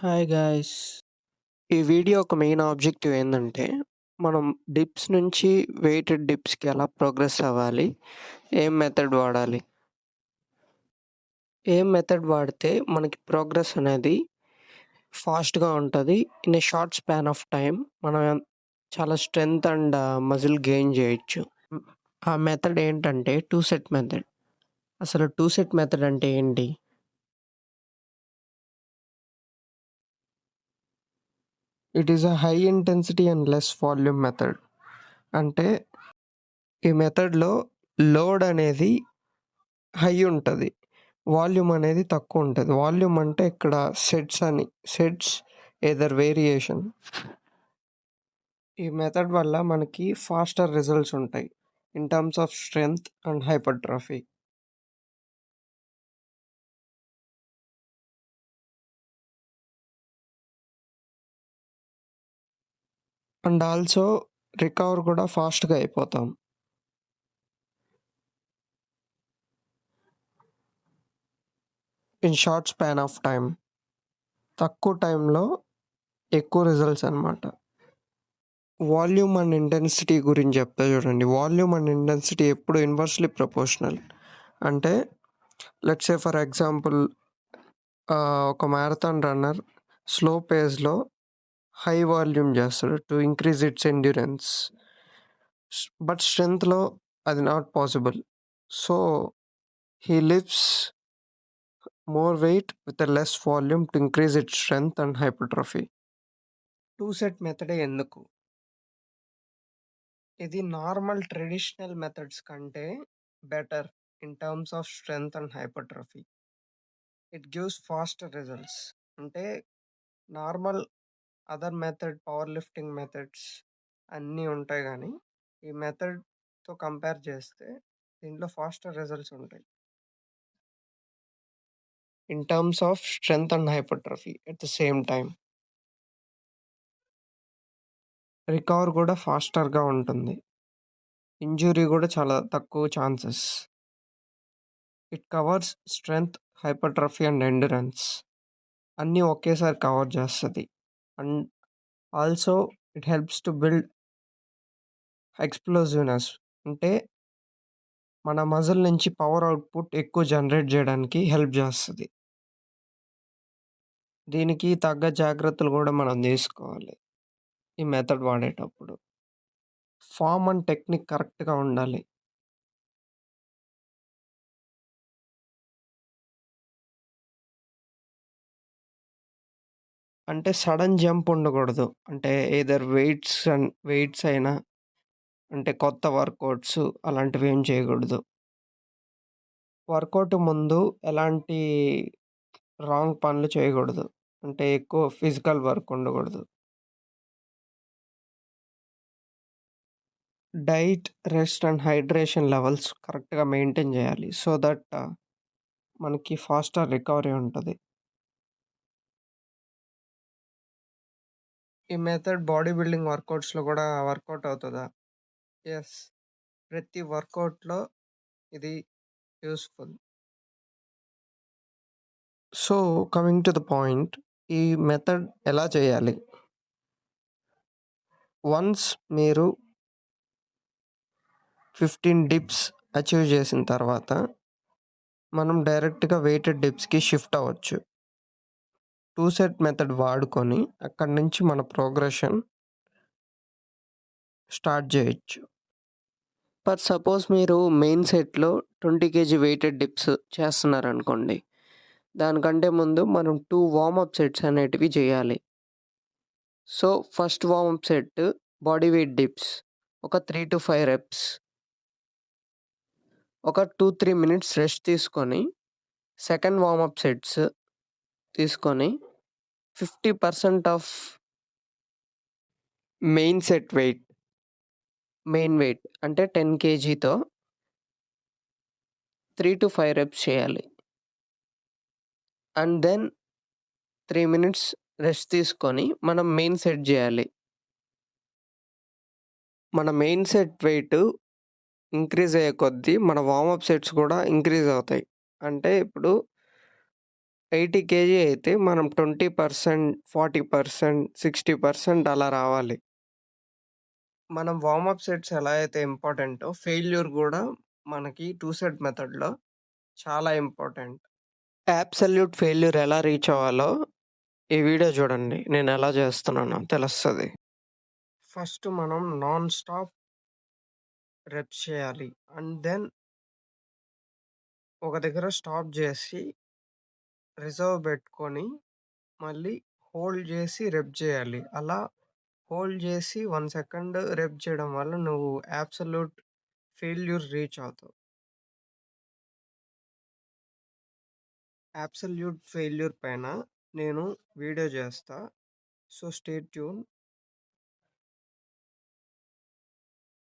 Hi guys. ఈ video ఒక main objective ఏందంటే, మనం డిప్స్ నుంచి వెయిటెడ్ డిప్స్‌కి ఎలా ప్రోగ్రెస్ అవ్వాలి? ఏం మెథడ్ వాడాలి? ఏం మెథడ్ వాడితే మనకి ప్రోగ్రెస్ అనేది ఫాస్ట్‌గా ఉంటది. In a short span of time మనం చాలా స్ట్రెంత్ అండ్ మజిల్ గెయిన్ జేయొచ్చు. హ్మ్. ఆ మెథడ్ ఏంటంటే 2 సెట్ మెథడ్. అసలు 2 సెట్ మెథడ్ అంటే ఏంటి? It is a high intensity and less volume method. అంటే ఈ మెథడ్‌లో లోడ్ అనేది హై ఉంటది. వాల్యూమ్ అనేది తక్కువుంటది. వాల్యూమ్ అంటే ఇక్కడ సెట్స్ అని. Sets either variation. ఈ మెథడ్ వల్ల మనకి ఫాస్టర్ రిజల్ట్స్ ఉంటాయి. In terms of strength and hypertrophy. And also recover కూడా ఫాస్ట్‌గా అయిపోతాం. In short span of time. తక్కువ టైంలో ఎక్కువ రిజల్ట్స్ అన్నమాట. వాల్యూమ్ అండ్ ఇంటెన్సిటీ గురించి చెప్తా చూడండి. వాల్యూమ్ అండ్ ఇంటెన్సిటీ ఎప్పుడు ఇన్వర్స్‌లీ ప్రపోర్షనల్. అంటే లెట్స్ సే ఫర్ ఎగ్జాంపుల్ ఒక మ్యారథాన్ రన్నర్ స్లో పేస్‌లో హై వాల్యూమ్ చేస్తాడు to increase its endurance. But స్ట్రెంగ్త్‌లో అది not possible. So, he lifts more weight with a less volume to increase its strength and hypertrophy. 2 set మెథడే ఎందుకు? ఇది normal traditional methods కంటే better in terms of strength and hypertrophy. It gives faster results. అంటే normal other method power lifting methods అన్నీ ఉంటాయి గానీ, ఈ మెథడ్‌తో కంపేర్ చేస్తే దీంట్లో ఫాస్టర్ రిజల్ట్స్ ఉంటాయి. In terms of strength and hypertrophy at the same time. Recover కూడా ఫాస్టర్‌గా ఉంటుంది. ఇంజ్యూరీ కూడా చాలా తక్కువ chances. It covers strength, hypertrophy and endurance. అన్నీ ఒకేసారి కవర్ చేస్తది. And also it helps to build explosiveness. అంటే మన మజిల్ నుంచి పవర్ అవుట్‌పుట్ ఎక్కువ జనరేట్ జేయడానికి హెల్ప్ జేస్తది. దీనికి తగ్గ జాగ్రత్తలు గూడా మనం తీసుకోవాలి. ఈ మెథడ్ వాడేటప్పుడు. ఫార్మ్ అండ్ టెక్నిక్ కరెక్ట్‌గా ఉండాలి. అంటే సడెన్ జంప్ ఉండకూడదు. అంటే ఎయిదర్ వెయిట్స్ అయినా అంటే కొత్త వర్కౌట్స్ అలాంటివి ఏం చేయకూడదు. వర్కౌట్ ముందు ఎలాంటి రాంగ్ పనులు చేయకూడదు. అంటే ఎక్కువ ఫిజికల్ వర్క్ ఉండకూడదు. Diet, rest and hydration levels కరెక్ట్‌గా మెయింటైన్ జేయాలి. సో దట్ మనకి ఫాస్టర్ రికవరీ ఉంటది. ఈ మెథడ్ బాడీ బిల్డింగ్ వర్కౌట్స్‌లో గూడా వర్కౌట్ అవుతదా? యెస్. ప్రతి వర్కౌట్‌లో ఇది useful. So, coming to the point, ఈ మెథడ్ ఎలా చేయాలి? వన్స్ మీరు 15 డిప్స్ అచీవ్ చేసిన తర్వాత, మనం డైరెక్ట్‌గా వెయిటెడ్ డిప్స్‌కి షిఫ్ట్ అవ్వచ్చు. 2 సెట్ మెథడ్ వాడుకొని అక్కడి నుంచి మన ప్రోగ్రెషన్ స్టార్ట్ జేయొచ్చు. సపోజ్ మీరు మెయిన్ సెట్‌లో 20 కేజీ వెయిటెడ్ డిప్స్ చేస్తున్నారనుకోండి. దానికంటే ముందు మనం 2 వార్మప్ సెట్స్ అనేటివి చేయాలి. So, first warmup set body weight dips ఒక 3-5 రెప్స్. ఒక 2-3 మినిట్స్ రెస్ట్ తీసుకొని, సెకండ్ వార్మప్ సెట్స్ తీసుకొని 50% of main set weight, main weight అంటే 10 కేజీతో 3-5 రెప్స్ చేయాలి. అండ్ దెన్ 3 మినిట్స్ రెస్ట్ తీసుకొని మనం మెయిన్ సెట్ జేయాలి. మన మెయిన్ సెట్ వెయిట్ ఇంక్రీజ్ అయ్యే కొద్దీ మన వార్మప్ సెట్స్ కూడా ఇంక్రీజ్ అవుతాయి. అంటే ఇప్పుడు 80 కేజీ అయితే మనం 20%, 40%, 60% అలా రావాలి. మనం వార్మప్ సెట్స్ ఎలా అయితే ఇంపార్టెంటో ఫెయిల్యూర్ గూడా మనకి 2 సెట్ మెథడ్‌లో చాలా ఇంపార్టెంట్. అబ్సల్యూట్ ఫెయిల్యూర్ ఎలా రీచ్ అవ్వాలో ఈ వీడియో చూడండి. నేనెలా చేస్తున్నానో తెలుస్తది. ఫస్ట్ మనం నాన్ స్టాప్ రెప్స్ చేయాలి. అండ్ దెన్ ఒక దగ్గర స్టాప్ జేసి, రిజర్వ్ బెట్టుకొని, మళ్ళీ హోల్డ్ జేసి రెప్ జేయాలి. అలా హోల్డ్ జేసి 1 సెకండ్ రెప్ చేయడం వల్ల నువ్వు అబ్సల్యూట్ ఫెయిల్యూర్ రీచ్ అవుతావు. అబ్సల్యూట్ ఫెయిల్యూర్ పైన నేను వీడియో జేస్తా. So, stay tune.